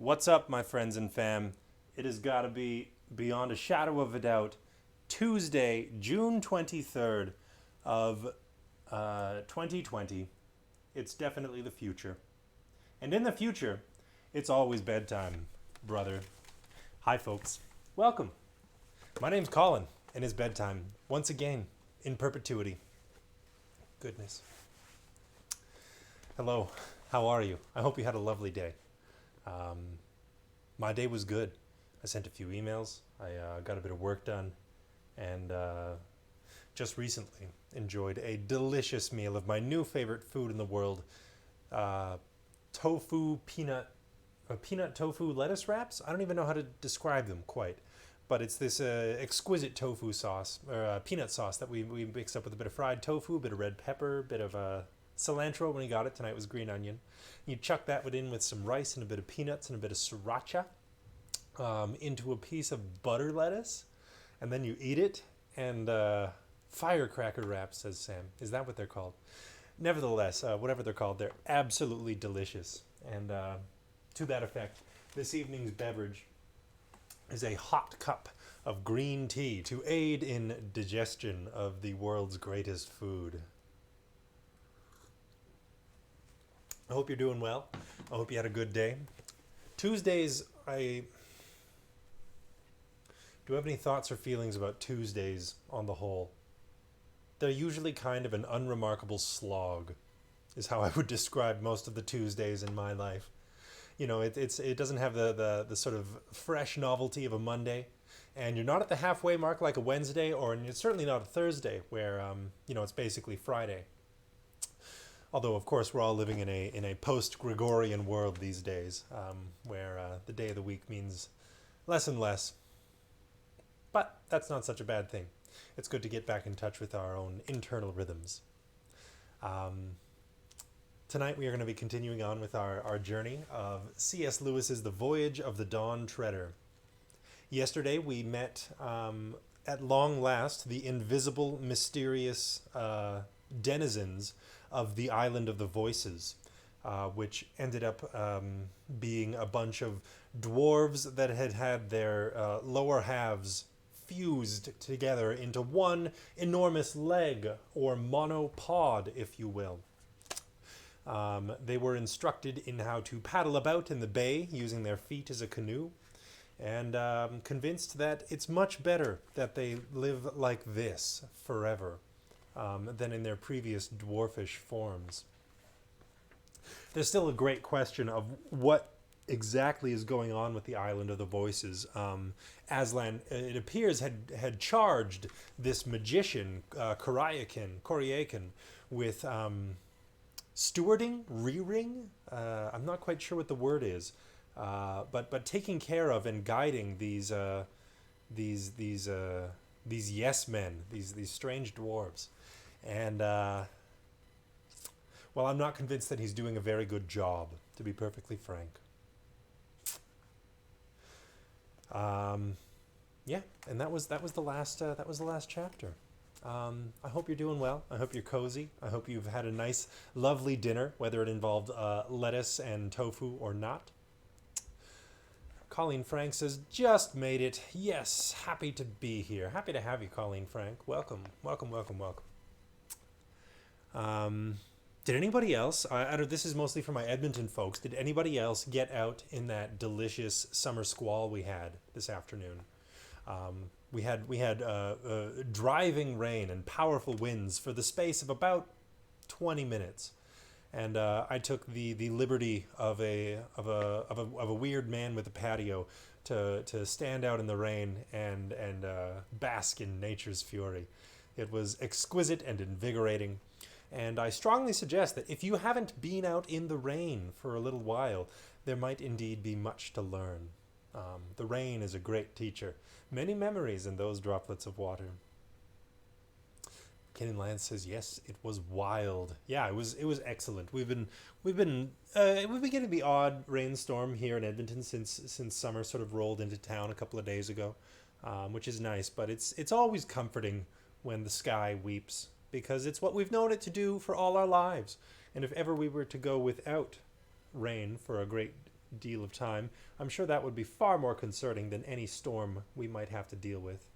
What's up, my friends and fam? It has got to be, beyond a shadow of a doubt, Tuesday, June 23rd of 2020. It's definitely the future. And in the future, it's always bedtime, brother. Hi, folks. Welcome. My name's Colin, and it's bedtime, once again, in perpetuity. Goodness. Hello. How are you? I hope you had a lovely day. My day was good. I sent a few emails. I got a bit of work done, and just recently enjoyed a delicious meal of my new favorite food in the world: tofu peanut tofu lettuce wraps. I don't even know how to describe them quite, but it's this exquisite tofu sauce or peanut sauce that we mixed up with a bit of fried tofu, a bit of red pepper, a bit of cilantro. When we got it tonight was green onion. You chuck that in with some rice and a bit of peanuts and a bit of sriracha into a piece of butter lettuce, and then you eat it. And firecracker wraps, says Sam. Is that what they're called? Nevertheless, whatever they're called, they're absolutely delicious. And to that effect, this evening's beverage is a hot cup of green tea to aid in digestion of the world's greatest food. I hope you're doing well. I hope you had a good day. Tuesdays, do you have any thoughts or feelings about Tuesdays on the whole? They're usually kind of an unremarkable slog, is how I would describe most of the Tuesdays in my life. You know, it doesn't have the sort of fresh novelty of a Monday, and you're not at the halfway mark like a Wednesday, or and it's certainly not a Thursday where it's basically Friday. Although, of course, we're all living in a post-Gregorian world these days, where the day of the week means less and less. But that's not such a bad thing. It's good to get back in touch with our own internal rhythms. Tonight we are going to be continuing on with our journey of C.S. Lewis's The Voyage of the Dawn Treader. Yesterday we met, at long last, the invisible, mysterious denizens of the Island of the Voices, which ended up being a bunch of dwarves that had their lower halves fused together into one enormous leg, or monopod, if you will. They were instructed in how to paddle about in the bay using their feet as a canoe, and convinced that it's much better that they live like this forever than in their previous dwarfish forms. There's still a great question of what exactly is going on with the Island of the Voices. Aslan, it appears, had charged this magician, Koryakin, with stewarding, rearing. I'm not quite sure what the word is, but taking care of and guiding these yes men, these strange dwarves. And, well, I'm not convinced that he's doing a very good job, to be perfectly frank. Yeah, and that was the last chapter. I hope you're doing well. I hope you're cozy. I hope you've had a nice, lovely dinner, whether it involved lettuce and tofu or not. Colleen Frank says, just made it. Yes, happy to be here. Happy to have you, Colleen Frank. Welcome, welcome, welcome, welcome. Did anybody else, this is mostly for my Edmonton folks, did anybody else get out in that delicious summer squall we had this afternoon? We had driving rain and powerful winds for the space of about 20 minutes. And I took the liberty of a weird man with a patio to stand out in the rain and bask in nature's fury. It was exquisite and invigorating. And I strongly suggest that if you haven't been out in the rain for a little while, there might indeed be much to learn. The rain is a great teacher. Many memories in those droplets of water. Kenan Lance says, yes, it was wild. Yeah, it was excellent. We've been getting the odd rainstorm here in Edmonton since summer sort of rolled into town a couple of days ago, which is nice. But it's always comforting when the sky weeps, because it's what we've known it to do for all our lives. And if ever we were to go without rain for a great deal of time. I'm sure that would be far more concerning than any storm we might have to deal with.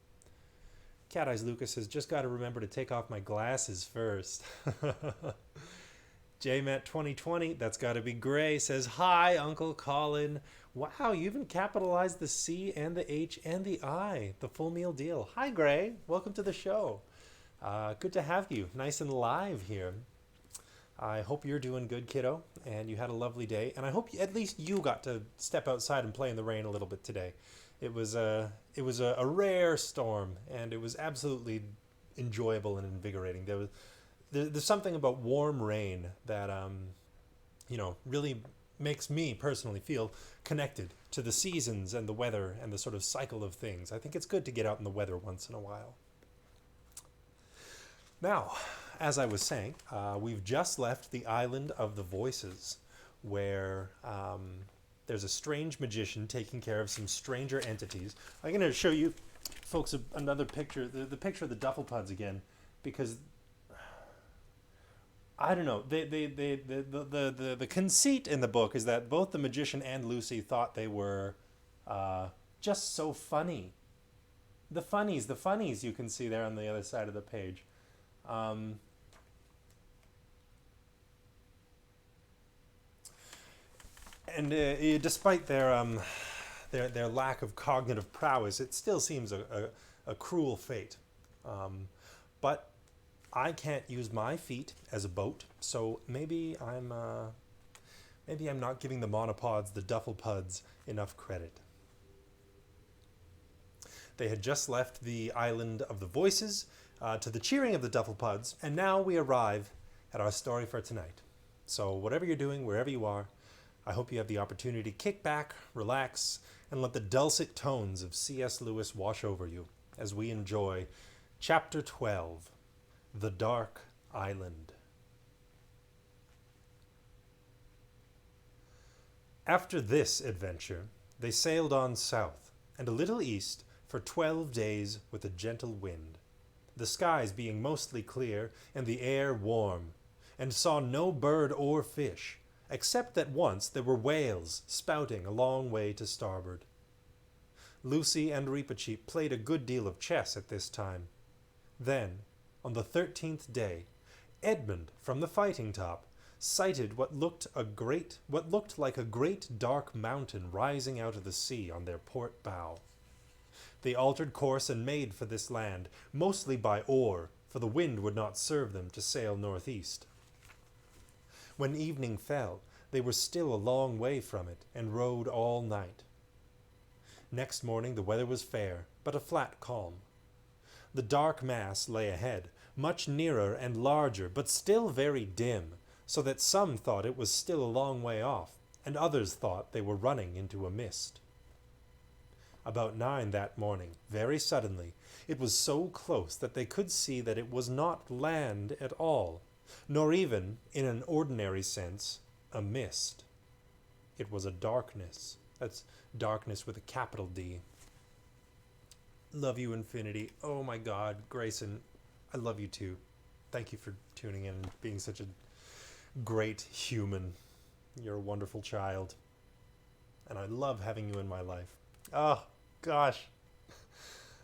Cat Eyes Lucas says, just got to remember to take off my glasses first. JMet 2020, that's got to be Gray, says, hi, Uncle Colin. Wow, you even capitalized the C and the H and the I, the full meal deal. Hi, Gray. Welcome to the show. Good to have you. Nice and live here. I hope you're doing good, kiddo, and you had a lovely day. And I hope at least you got to step outside and play in the rain a little bit today. It was a rare storm, and it was absolutely enjoyable and invigorating. There's something about warm rain that really makes me personally feel connected to the seasons and the weather and the sort of cycle of things. I think it's good to get out in the weather once in a while. Now, as I was saying, we've just left the island of the voices, where there's a strange magician taking care of some stranger entities. I'm going to show you folks another picture, the picture of the Dufflepuds again, because I don't know. The conceit in the book is that both the magician and Lucy thought they were just so funny. The funnies you can see there on the other side of the page. Despite their lack of cognitive prowess, it still seems a cruel fate. But I can't use my feet as a boat, so maybe I'm not giving the monopods, the Dufflepuds, enough credit. They had just left the island of the voices to the cheering of the Dufflepuds, and now we arrive at our story for tonight. So whatever you're doing, wherever you are, I hope you have the opportunity to kick back, relax, and let the dulcet tones of C.S. Lewis wash over you as we enjoy Chapter 12, The Dark Island. After this adventure, they sailed on south and a little east for 12 days with a gentle wind, the skies being mostly clear and the air warm, and saw no bird or fish, except that once there were whales spouting a long way to starboard. Lucy and Reepicheep played a good deal of chess at this time. Then, on the 13th day, Edmund from the fighting top sighted what looked like a great dark mountain rising out of the sea on their port bow. They altered course and made for this land, mostly by oar, for the wind would not serve them to sail northeast. When evening fell, they were still a long way from it, and rowed all night. Next morning the weather was fair, but a flat calm. The dark mass lay ahead, much nearer and larger, but still very dim, so that some thought it was still a long way off, and others thought they were running into a mist. About 9 that morning, very suddenly, it was so close that they could see that it was not land at all, nor even, in an ordinary sense, a mist. It was a darkness. That's darkness with a capital D. Love you, Infinity. Oh my God, Grayson, I love you too. Thank you for tuning in and being such a great human. You're a wonderful child. And I love having you in my life. Oh, gosh.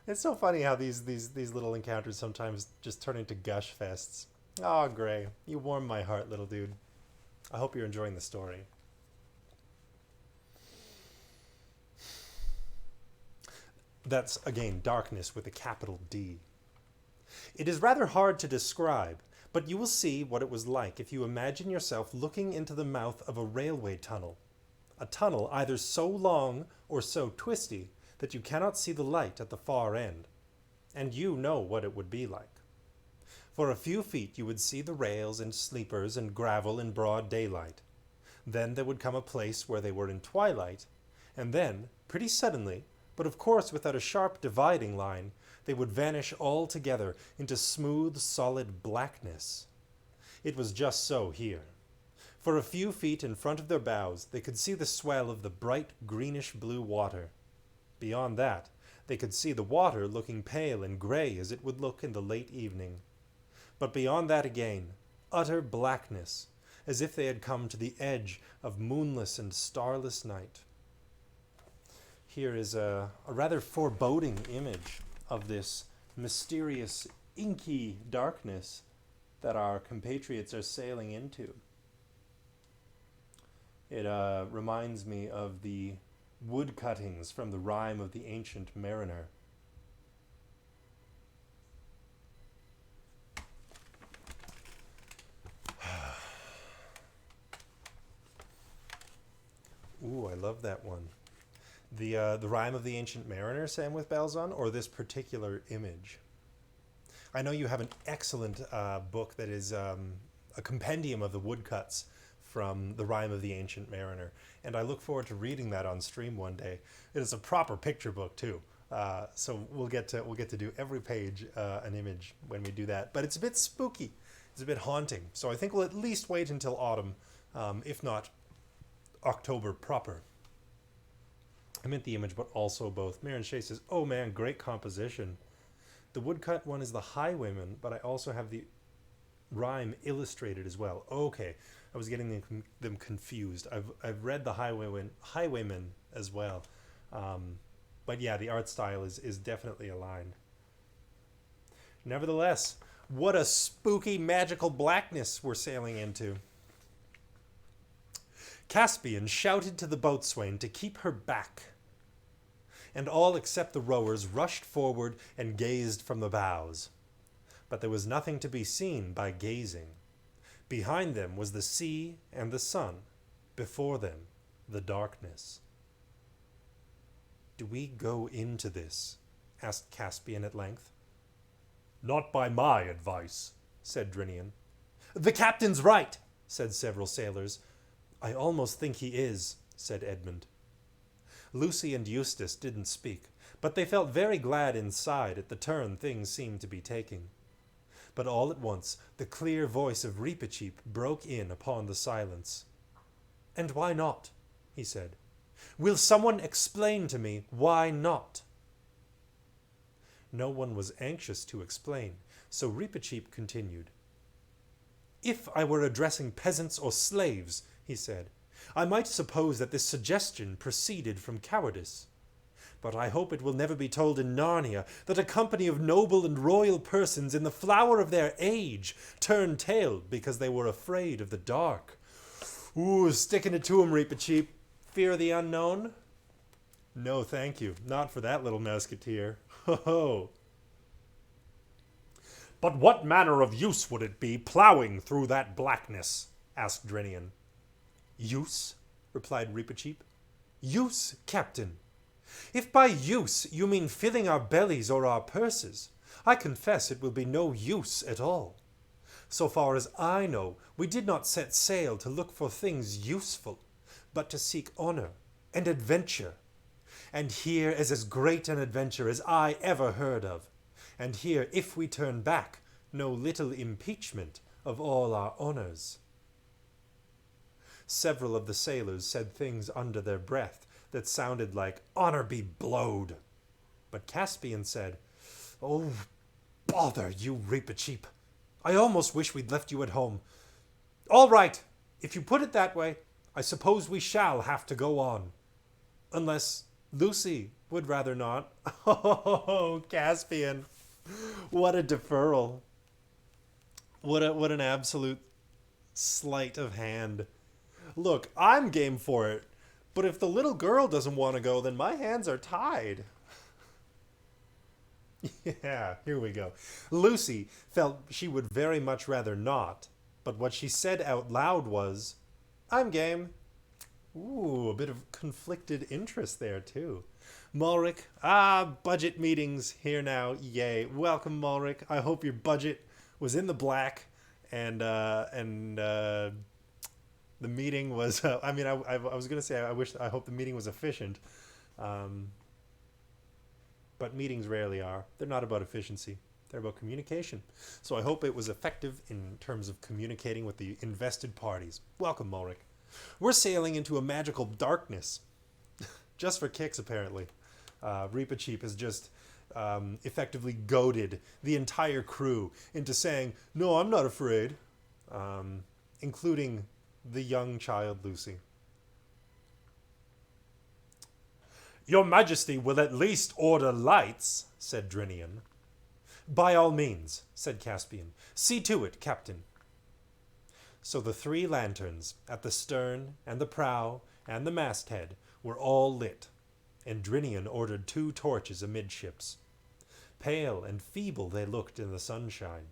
It's so funny how these little encounters sometimes just turn into gush fests. Oh, Gray, you warm my heart, little dude. I hope you're enjoying the story. That's, again, darkness with a capital D. It is rather hard to describe, but you will see what it was like if you imagine yourself looking into the mouth of a railway tunnel. A tunnel either so long or so twisty that you cannot see the light at the far end. And you know what it would be like. For a few feet you would see the rails and sleepers and gravel in broad daylight. Then there would come a place where they were in twilight, and then, pretty suddenly, but of course without a sharp dividing line, they would vanish altogether into smooth, solid blackness. It was just so here. For a few feet in front of their bows, they could see the swell of the bright greenish-blue water. Beyond that, they could see the water looking pale and gray as it would look in the late evening. But beyond that again, utter blackness, as if they had come to the edge of moonless and starless night. Here is a rather foreboding image of this mysterious, inky darkness that our compatriots are sailing into. It reminds me of the wood cuttings from the Rime of the Ancient Mariner. Ooh, I love that one. The Rime of the Ancient Mariner, Sam with bells on, or this particular image? I know you have an excellent book that is a compendium of the woodcuts from the Rime of the Ancient Mariner, and I look forward to reading that on stream one day. It is a proper picture book too, so we'll get to do every page an image when we do that. But it's a bit spooky, it's a bit haunting. So I think we'll at least wait until autumn, if not October proper. I meant the image, but also both. Maren Shea says, "Oh man, great composition." The woodcut one is the Highwayman, but I also have the Rime illustrated as well. Okay, I was getting them confused. I've read the Highwayman as well, but yeah, the art style is definitely aligned. Nevertheless, what a spooky magical blackness we're sailing into. Caspian shouted to the boatswain to keep her back, and all except the rowers rushed forward and gazed from the bows. But there was nothing to be seen by gazing. Behind them was the sea and the sun, before them the darkness. "Do we go into this?" asked Caspian at length. "Not by my advice," said Drinian. "The captain's right," said several sailors. "I almost think he is," said Edmund. Lucy and Eustace didn't speak, but they felt very glad inside at the turn things seemed to be taking. But all at once the clear voice of Reepicheep broke in upon the silence. "And why not?" he said. "Will someone explain to me why not?" No one was anxious to explain, so Reepicheep continued. "If I were addressing peasants or slaves," he said, "I might suppose that this suggestion proceeded from cowardice. But I hope it will never be told in Narnia that a company of noble and royal persons in the flower of their age turned tail because they were afraid of the dark." Ooh, sticking it to him, Reepicheep. Fear of the unknown? No, thank you. Not for that little musketeer. Ho ho. "But what manner of use would it be ploughing through that blackness?" asked Drinian. "Use?" replied Reepicheep. "Use, Captain. If by use you mean filling our bellies or our purses, I confess it will be no use at all. So far as I know, we did not set sail to look for things useful, but to seek honor and adventure. And here is as great an adventure as I ever heard of. And here, if we turn back, no little impeachment of all our honors." Several of the sailors said things under their breath that sounded like "honor be blowed." But Caspian said, "Oh, bother you, Reepicheep. I almost wish we'd left you at home. All right, if you put it that way, I suppose we shall have to go on. Unless Lucy would rather not." Oh, Caspian. What a deferral. What an absolute sleight of hand. Look, I'm game for it, but if the little girl doesn't want to go, then my hands are tied. Yeah, here we go. Lucy felt she would very much rather not, but what she said out loud was, "I'm game." Ooh, a bit of conflicted interest there, too. Mulric, budget meetings here now, yay. Welcome, Mulric. I hope your budget was in the black, and the meeting was, I was going to say, I hope the meeting was efficient. But meetings rarely are. They're not about efficiency. They're about communication. So I hope it was effective in terms of communicating with the invested parties. Welcome, Mulric. We're sailing into a magical darkness. Just for kicks, apparently. Reepicheep has just effectively goaded the entire crew into saying, "No, I'm not afraid." Including the young child Lucy. "Your Majesty will at least order lights," said Drinian. "By all means," said Caspian. "See to it, Captain." So the 3 lanterns at the stern and the prow and the masthead were all lit, and Drinian ordered 2 torches amidships. Pale and feeble they looked in the sunshine.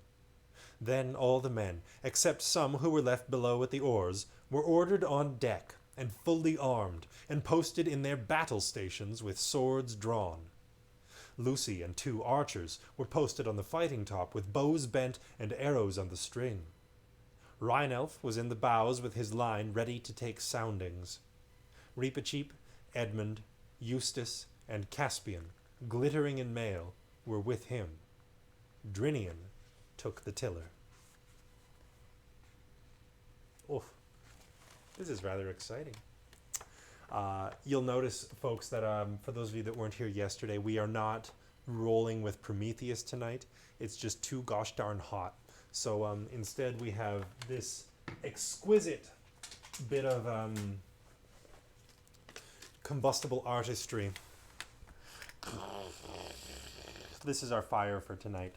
Then all the men, except some who were left below at the oars, were ordered on deck and fully armed, and posted in their battle stations with swords drawn. Lucy and 2 archers were posted on the fighting top with bows bent and arrows on the string. Rheinelf was in the bows with his line ready to take soundings. Reepicheep, Edmund, Eustace, and Caspian, glittering in mail, were with him. Drinian took the tiller. Oof. This is rather exciting. You'll notice, folks, that for those of you that weren't here yesterday, we are not rolling with Prometheus tonight. It's just too gosh darn hot. So instead we have this exquisite bit of combustible artistry. This is our fire for tonight.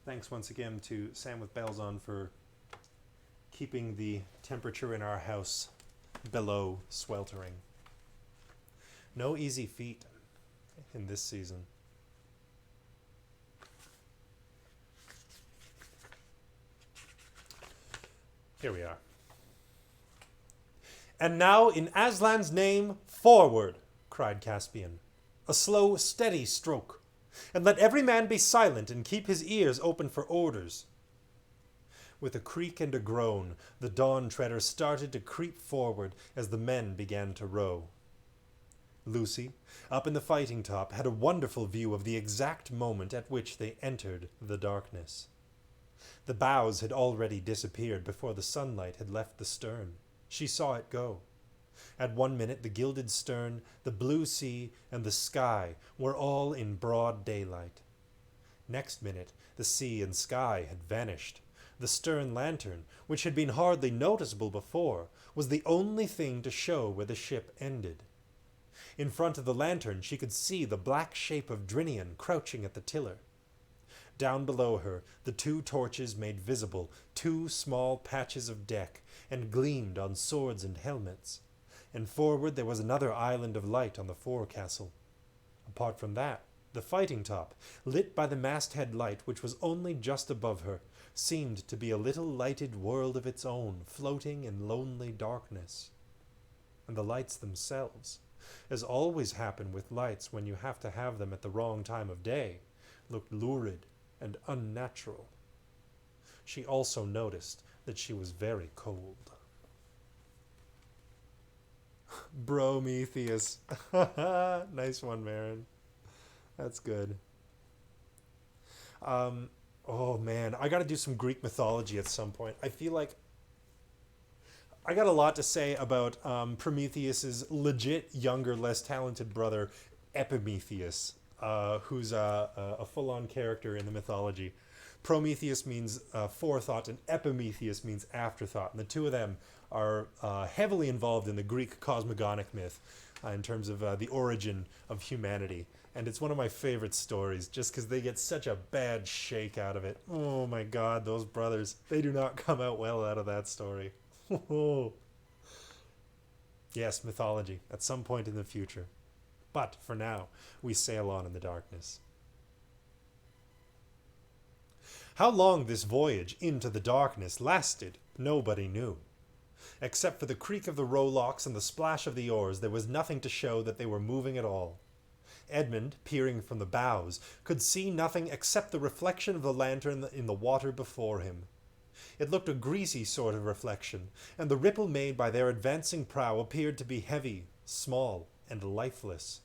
Thanks once again to Sam with Bells On for keeping the temperature in our house below sweltering. No easy feat in this season. Here we are. "And now, in Aslan's name, forward!" cried Caspian. "A slow, steady stroke. And let every man be silent and keep his ears open for orders." With a creak and a groan, the Dawn Treader started to creep forward as the men began to row. Lucy, up in the fighting top, had a wonderful view of the exact moment at which they entered the darkness. The bows had already disappeared before the sunlight had left the stern. She saw it go. At one minute the gilded stern, the blue sea, and the sky were all in broad daylight. Next minute the sea and sky had vanished. The stern lantern, which had been hardly noticeable before, was the only thing to show where the ship ended. In front of the lantern she could see the black shape of Drinian crouching at the tiller. Down below her, the 2 torches made visible 2 small patches of deck, and gleamed on swords and helmets. And forward there was another island of light on the forecastle. Apart from that, the fighting top, lit by the masthead light which was only just above her, seemed to be a little lighted world of its own, floating in lonely darkness. And the lights themselves, as always happen with lights when you have to have them at the wrong time of day, looked lurid and unnatural. She also noticed that she was very cold. Prometheus. Nice one, Marin. That's good. Oh man, I gotta do some Greek mythology at some point. I feel like I got a lot to say about Prometheus's legit younger, less talented brother, Epimetheus, who's a full-on character in the mythology. Prometheus means forethought, and Epimetheus means afterthought. And the 2 of them are heavily involved in the Greek cosmogonic myth in terms of the origin of humanity. And it's one of my favorite stories, just because they get such a bad shake out of it. Oh my god, those brothers. They do not come out well out of that story. Yes, mythology, at some point in the future. But for now, we sail on in the darkness. How long this voyage into the darkness lasted, nobody knew. Except for the creak of the rowlocks and the splash of the oars, there was nothing to show that they were moving at all. Edmund, peering from the bows, could see nothing except the reflection of the lantern in the water before him. It looked a greasy sort of reflection, and the ripple made by their advancing prow appeared to be heavy, small, and lifeless.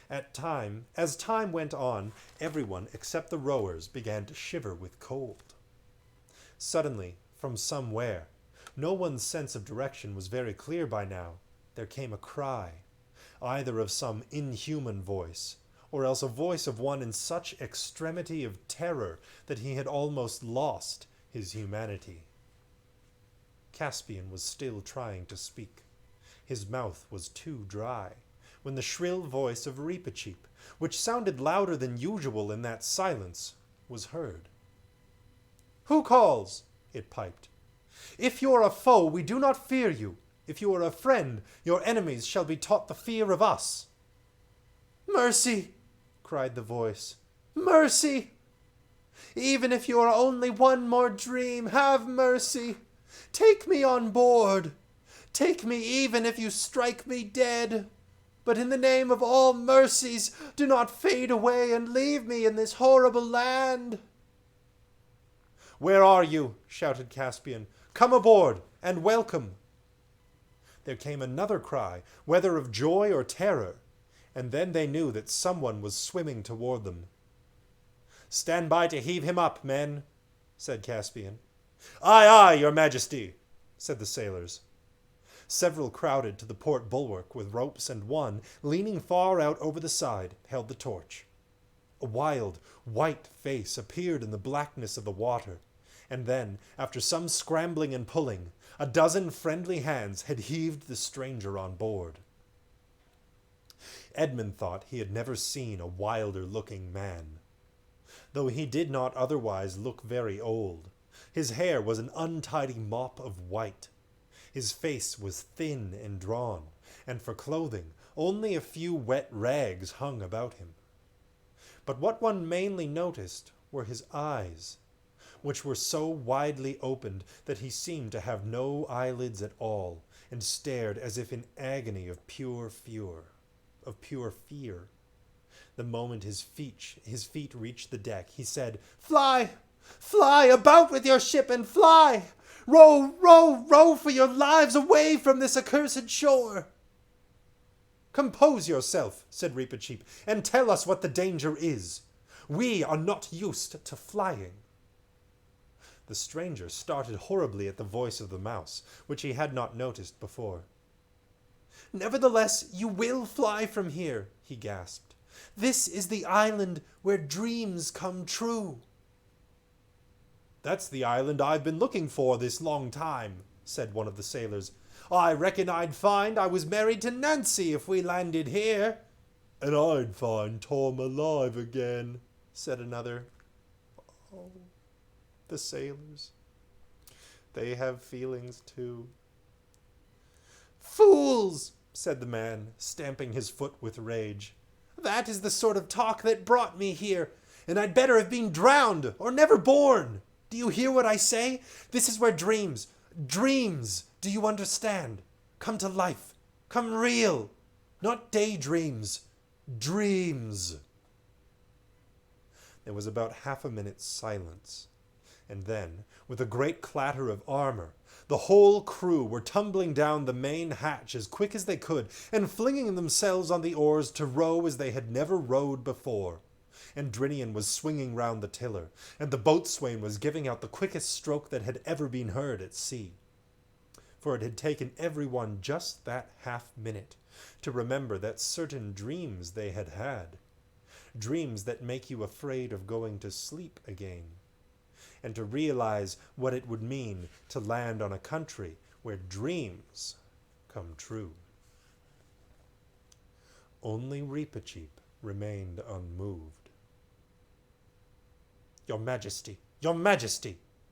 As time went on, everyone except the rowers began to shiver with cold. Suddenly, from somewhere, no one's sense of direction was very clear by now, there came a cry, either of some inhuman voice, or else a voice of one in such extremity of terror that he had almost lost his humanity. Caspian was still trying to speak. His mouth was too dry, when the shrill voice of Reepicheep, which sounded louder than usual in that silence, was heard. "Who calls?" it piped. "If you are a foe, we do not fear you. If you are a friend, your enemies shall be taught the fear of us." "Mercy!" cried the voice. "Mercy! Even if you are only one more dream, have mercy! Take me on board! Take me even if you strike me dead! But in the name of all mercies, do not fade away and leave me in this horrible land!" "Where are you?" shouted Caspian. "Come aboard, and welcome!" There came another cry, whether of joy or terror, and then they knew that someone was swimming toward them. "Stand by to heave him up, men," said Caspian. "Aye, aye, your majesty," said the sailors. Several crowded to the port bulwark with ropes, and one, leaning far out over the side, held the torch. A wild, white face appeared in the blackness of the water, and then, after some scrambling and pulling, a dozen friendly hands had heaved the stranger on board. Edmund thought he had never seen a wilder-looking man. Though he did not otherwise look very old, his hair was an untidy mop of white. His face was thin and drawn, and for clothing only a few wet rags hung about him. But what one mainly noticed were his eyes, which were so widely opened that he seemed to have no eyelids at all, and stared as if in agony of pure fear. The moment his feet reached the deck, he said, "Fly! Fly! About with your ship and fly! Row, row, row for your lives away from this accursed shore!" "Compose yourself," said Reepicheep, "and tell us what the danger is. We are not used to flying." The stranger started horribly at the voice of the mouse, which he had not noticed before. "Nevertheless, you will fly from here," he gasped. "This is the island where dreams come true." "That's the island I've been looking for this long time," said one of the sailors. "I reckon I'd find I was married to Nancy if we landed here." "And I'd find Tom alive again," said another. Oh, the sailors. They have feelings too. "Fools!" said the man, stamping his foot with rage. "That is the sort of talk that brought me here, and I'd better have been drowned or never born. Do you hear what I say? This is where dreams, do you understand? Come to life, come real, not daydreams, dreams." There was about half a minute's silence, and then, with a great clatter of armor, the whole crew were tumbling down the main hatch as quick as they could, and flinging themselves on the oars to row as they had never rowed before. And Drinian was swinging round the tiller, and the boatswain was giving out the quickest stroke that had ever been heard at sea. For it had taken everyone just that half-minute to remember that certain dreams they had had, dreams that make you afraid of going to sleep again, and to realize what it would mean to land on a country where dreams come true. Only Reepicheep remained unmoved. Your Majesty,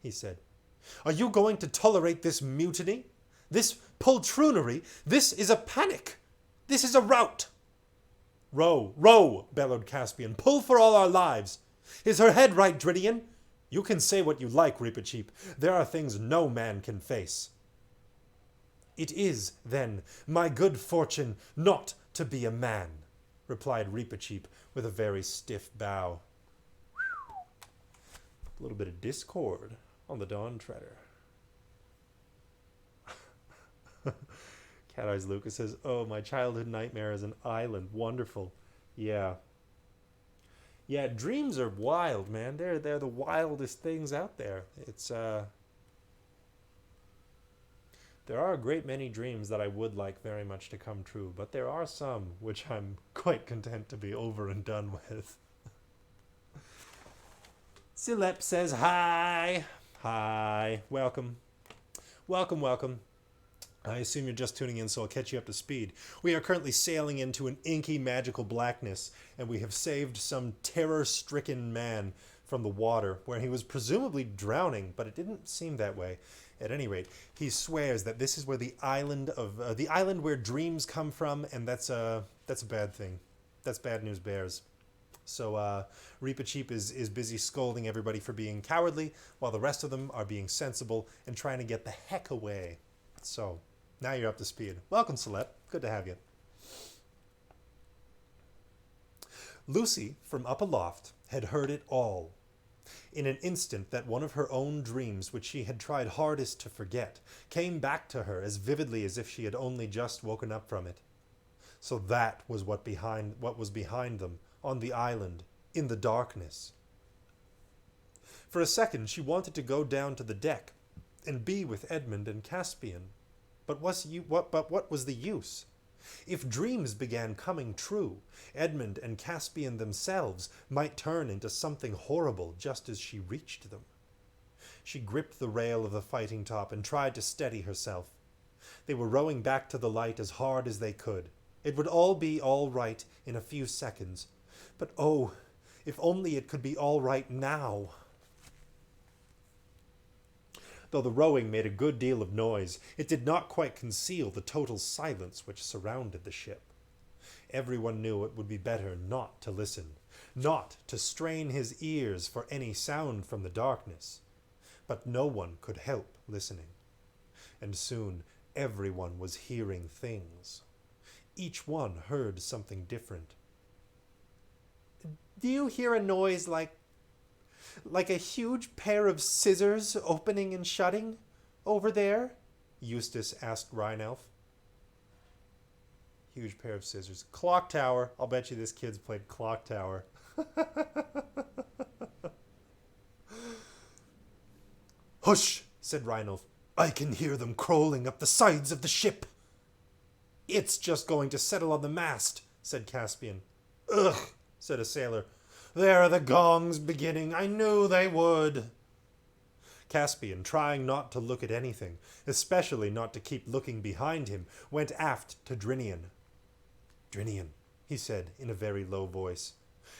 he said, "are you going to tolerate this mutiny? This poltroonery? This is a panic! This is a rout!" "Row, row!" bellowed Caspian. "Pull for all our lives! Is her head right, Drinian? You can say what you like, Reepicheep. There are things no man can face." "It is, then, my good fortune not to be a man," replied Reepicheep with a very stiff bow. A little bit of discord on the Dawn Treader. Cat Eyes Lucas says, "Oh, my childhood nightmare is an island. Wonderful." Yeah. Yeah, dreams are wild, man. They're the wildest things out there. It's There are a great many dreams that I would like very much to come true, but there are some which I'm quite content to be over and done with. Silep says hi. Hi. Welcome. Welcome, welcome. I assume you're just tuning in, so I'll catch you up to speed. We are currently sailing into an inky magical blackness, and we have saved some terror-stricken man from the water, where he was presumably drowning, but it didn't seem that way. At any rate, he swears that this is where the island where dreams come from, and that's a bad thing. That's bad news bears. So Reepicheep is busy scolding everybody for being cowardly, while the rest of them are being sensible and trying to get the heck away. So now you're up to speed. Welcome, Celeb. Good to have you. Lucy, from up aloft, had heard it all. In an instant that one of her own dreams, which she had tried hardest to forget, came back to her as vividly as if she had only just woken up from it. So that was what was behind them, on the island, in the darkness. For a second she wanted to go down to the deck and be with Edmund and Caspian. But what was the use? If dreams began coming true, Edmund and Caspian themselves might turn into something horrible just as she reached them. She gripped the rail of the fighting top and tried to steady herself. They were rowing back to the light as hard as they could. It would all be all right in a few seconds. But oh, if only it could be all right now. Though the rowing made a good deal of noise, it did not quite conceal the total silence which surrounded the ship. Everyone knew it would be better not to listen, not to strain his ears for any sound from the darkness. But no one could help listening. And soon everyone was hearing things. Each one heard something different. Do you hear a noise like a huge pair of scissors opening and shutting over there? Eustace asked Rhinelf. Huge pair of scissors. Clock tower. I'll bet you this kid's played Clock Tower. Hush, said Rhinelf. I can hear them crawling up the sides of the ship. It's just going to settle on the mast, said Caspian. Ugh, said a sailor. There are the gongs beginning. I knew they would. Caspian, trying not to look at anything, especially not to keep looking behind him, went aft to Drinian. Drinian, he said in a very low voice,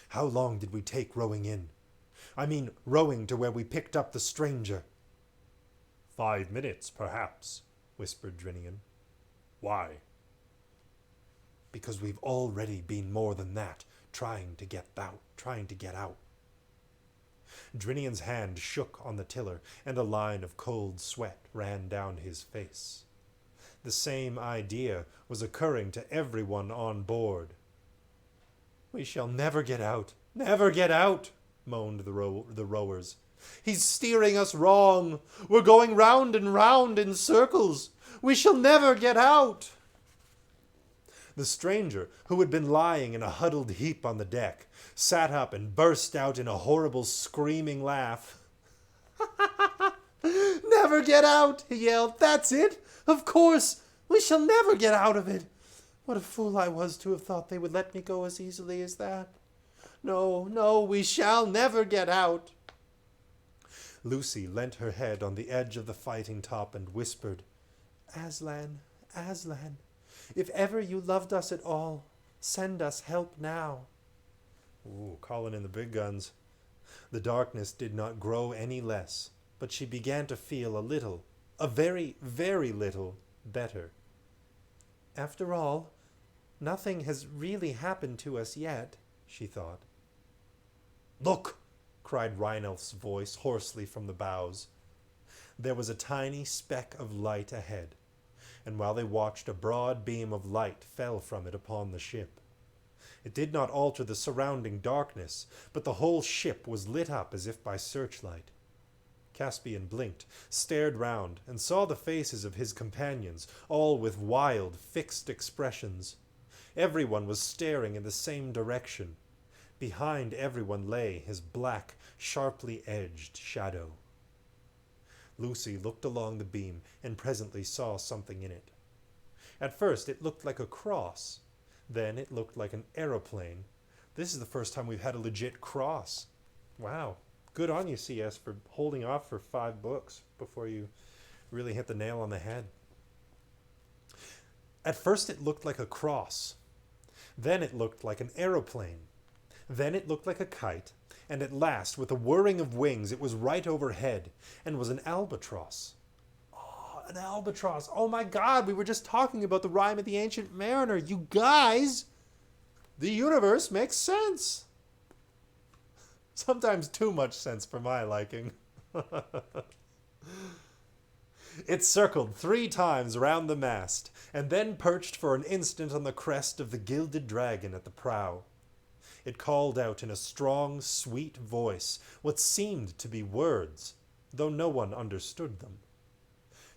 how long did we take rowing in? I mean, rowing to where we picked up the stranger. 5 minutes, perhaps, whispered Drinian. Why? Because we've already been more than that, trying to get out. Drinian's hand shook on the tiller, and a line of cold sweat ran down his face. The same idea was occurring to everyone on board. We shall never get out, moaned the rowers. He's steering us wrong. We're going round and round in circles. We shall never get out. The stranger, who had been lying in a huddled heap on the deck, sat up and burst out in a horrible screaming laugh. Never get out, he yelled. That's it. Of course. We shall never get out of it. What a fool I was to have thought they would let me go as easily as that. No, we shall never get out. Lucy leant her head on the edge of the fighting top and whispered, Aslan, if ever you loved us at all, send us help now. Ooh, calling in the big guns. The darkness did not grow any less, but she began to feel a very, very little, better. After all, nothing has really happened to us yet, she thought. Look, cried Rhinelf's voice hoarsely from the bows. There was a tiny speck of light ahead, and while they watched, a broad beam of light fell from it upon the ship. It did not alter the surrounding darkness, but the whole ship was lit up as if by searchlight. Caspian blinked, stared round, and saw the faces of his companions, all with wild, fixed expressions. Everyone was staring in the same direction. Behind everyone lay his black, sharply edged shadow. Lucy looked along the beam and presently saw something in it. At first it looked like a cross. Then it looked like an aeroplane. This is the first time we've had a legit cross. Wow. Good on you, CS, for holding off for 5 books before you really hit the nail on the head. At first it looked like a cross. Then it looked like an aeroplane. Then it looked like a kite. And at last, with a whirring of wings, it was right overhead and was an albatross. Oh, an albatross. Oh my God, we were just talking about the Rime of the Ancient Mariner. You guys, the universe makes sense. Sometimes too much sense for my liking. It circled 3 times round the mast, and then perched for an instant on the crest of the gilded dragon at the prow. It called out in a strong, sweet voice what seemed to be words, though no one understood them.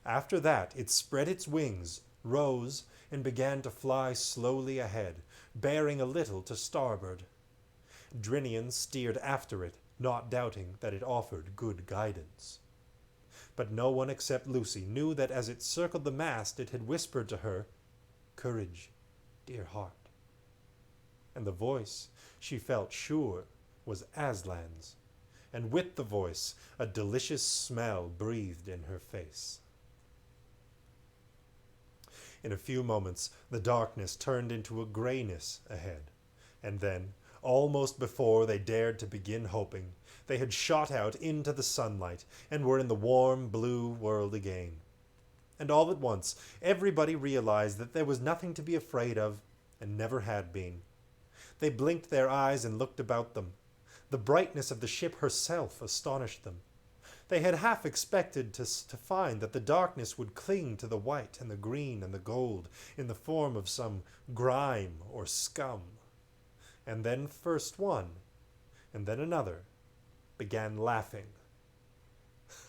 After that it spread its wings, rose, and began to fly slowly ahead, bearing a little to starboard. Drinian steered after it, not doubting that it offered good guidance. But no one except Lucy knew that as it circled the mast it had whispered to her, "Courage, dear heart." And the voice, she felt sure, was Aslan's, and with the voice a delicious smell breathed in her face. In a few moments the darkness turned into a grayness ahead, and then, almost before they dared to begin hoping, they had shot out into the sunlight and were in the warm blue world again. And all at once everybody realized that there was nothing to be afraid of, and never had been. They blinked their eyes and looked about them. The brightness of the ship herself astonished them. They had half expected to find that the darkness would cling to the white and the green and the gold in the form of some grime or scum. And then first one, and then another, began laughing.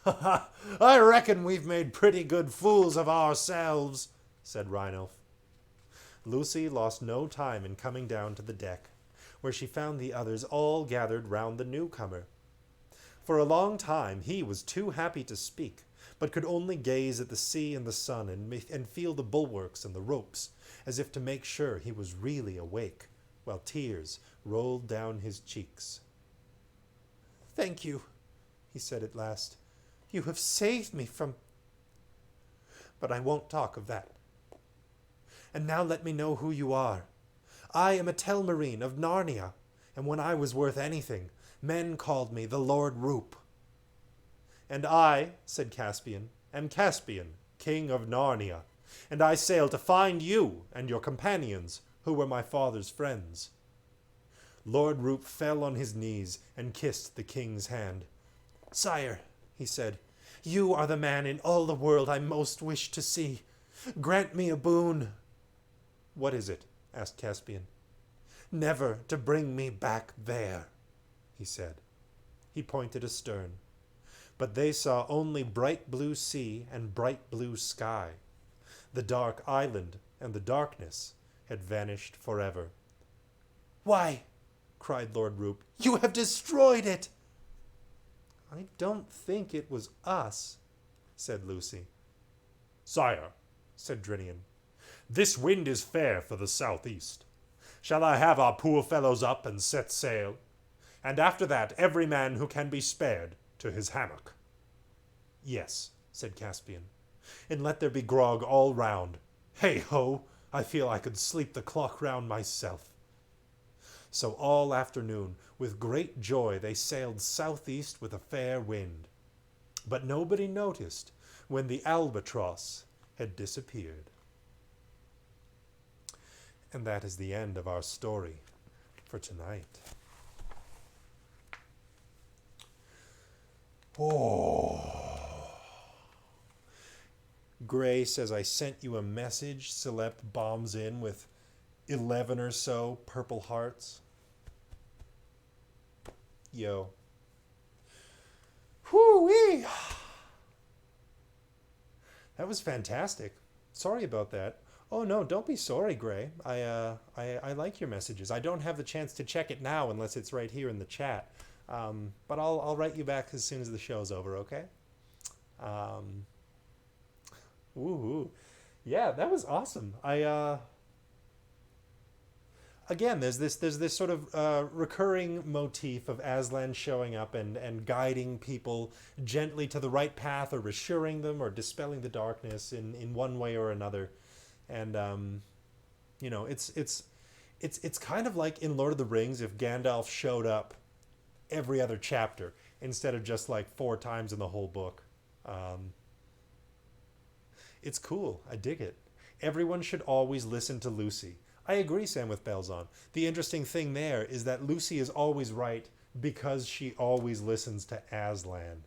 "I reckon we've made pretty good fools of ourselves," said Rhinof. Lucy lost no time in coming down to the deck, where she found the others all gathered round the newcomer. For a long time he was too happy to speak, but could only gaze at the sea and the sun and feel the bulwarks and the ropes, as if to make sure he was really awake, while tears rolled down his cheeks. "Thank you," he said at last. "You have saved me from... But I won't talk of that. And now let me know who you are. I am a Telmarine of Narnia, and when I was worth anything, men called me the Lord Roop." "And I," said Caspian, "am Caspian, king of Narnia, and I sail to find you and your companions, who were my father's friends." Lord Roop fell on his knees and kissed the king's hand. "Sire," he said, "you are the man in all the world I most wish to see. Grant me a boon." "What is it?" asked Caspian. "Never to bring me back there," he said. He pointed astern. But they saw only bright blue sea and bright blue sky. The dark island and the darkness had vanished forever. "Why," cried Lord Roop, "you have destroyed it!" "I don't think it was us," said Lucy. "Sire," said Drinian, "this wind is fair for the southeast. Shall I have our poor fellows up and set sail? And after that, every man who can be spared to his hammock." "Yes," said Caspian, "and let there be grog all round. Hey-ho, I feel I could sleep the clock round myself." So all afternoon, with great joy, they sailed southeast with a fair wind. But nobody noticed when the albatross had disappeared. And that is the end of our story for tonight. Oh. Gray says, "I sent you a message." Celeb bombs in with 11 or so purple hearts. Yo. Whoo-wee! That was fantastic. Sorry about that. Oh no, don't be sorry, Gray. I like your messages. I don't have the chance to check it now unless it's right here in the chat. But I'll write you back as soon as the show's over, okay? Um, Woohoo. Yeah, that was awesome. Again, there's this sort of recurring motif of Aslan showing up and guiding people gently to the right path, or reassuring them, or dispelling the darkness in one way or another. And it's kind of like in Lord of the Rings if Gandalf showed up every other chapter instead of just like 4 times in the whole book. Um, it's cool. I dig it. Everyone should always listen to Lucy. I agree, Sam, with bells on. The interesting thing there is that Lucy is always right because she always listens to Aslan.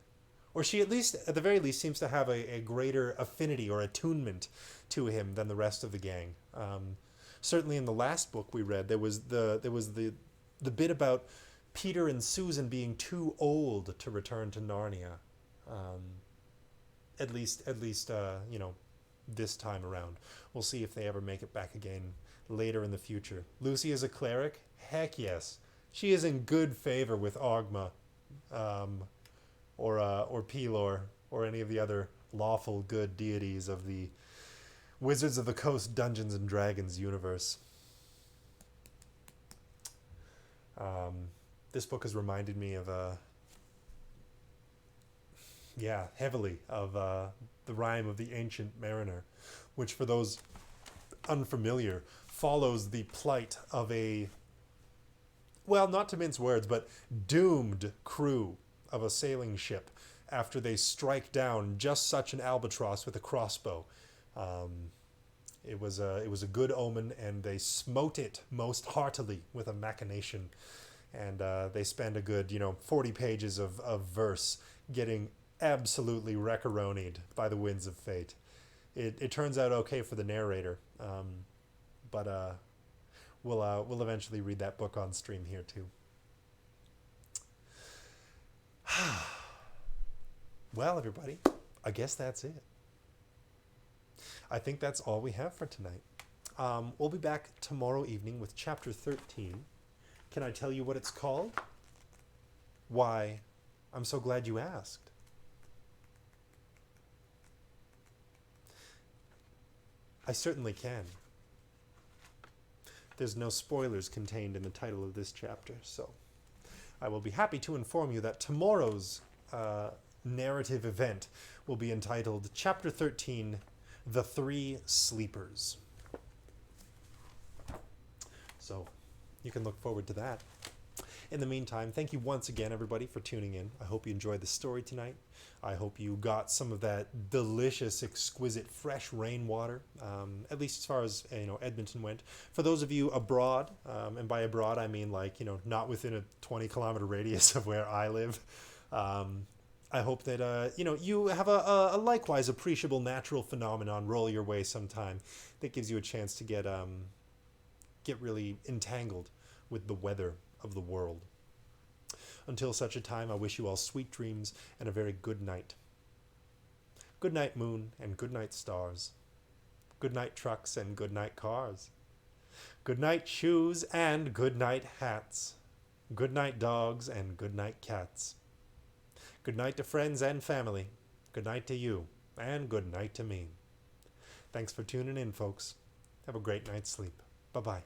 Or she, at least, at the very least, seems to have a greater affinity or attunement to him than the rest of the gang. Certainly in the last book we read, there was the bit about Peter and Susan being too old to return to Narnia. Um, at least, this time around. We'll see if they ever make it back again later in the future. Lucy is a cleric? Heck yes. She is in good favor with Ogma, um, or Pelor, or any of the other lawful good deities of the Wizards of the Coast Dungeons and Dragons universe. Um, this book has reminded me of heavily of the rhyme of the Ancient Mariner, which, for those unfamiliar, follows the plight of a, well, not to mince words, but doomed crew of a sailing ship after they strike down just such an albatross with a crossbow. Um, it was a good omen, and they smote it most heartily with a machination. And they spend a good 40 pages of verse getting absolutely wreck-a-ronied by the winds of fate. It turns out okay for the narrator, but we'll eventually read that book on stream here too. Well, everybody, I guess that's it. I think that's all we have for tonight. We'll be back tomorrow evening with chapter 13. Can I tell you what it's called? Why, I'm so glad you asked. I certainly can. There's no spoilers contained in the title of this chapter, so I will be happy to inform you that tomorrow's narrative event will be entitled Chapter 13, The Three Sleepers. So you can look forward to that. In the meantime, thank you once again, everybody, for tuning in. I hope you enjoyed the story tonight. I hope you got some of that delicious, exquisite, fresh rainwater, at least as far as Edmonton went. For those of you abroad, and by abroad I mean not within a 20-kilometer radius of where I live, I hope that you have a likewise appreciable natural phenomenon roll your way sometime that gives you a chance to get really entangled with the weather of the world. Until such a time, I wish you all sweet dreams and a very good night. Good night, moon, and good night, stars. Good night, trucks, and good night, cars. Good night, shoes, and good night, hats. Good night, dogs, and good night, cats. Good night to friends and family. Good night to you, and good night to me. Thanks for tuning in, folks. Have a great night's sleep. Bye-bye.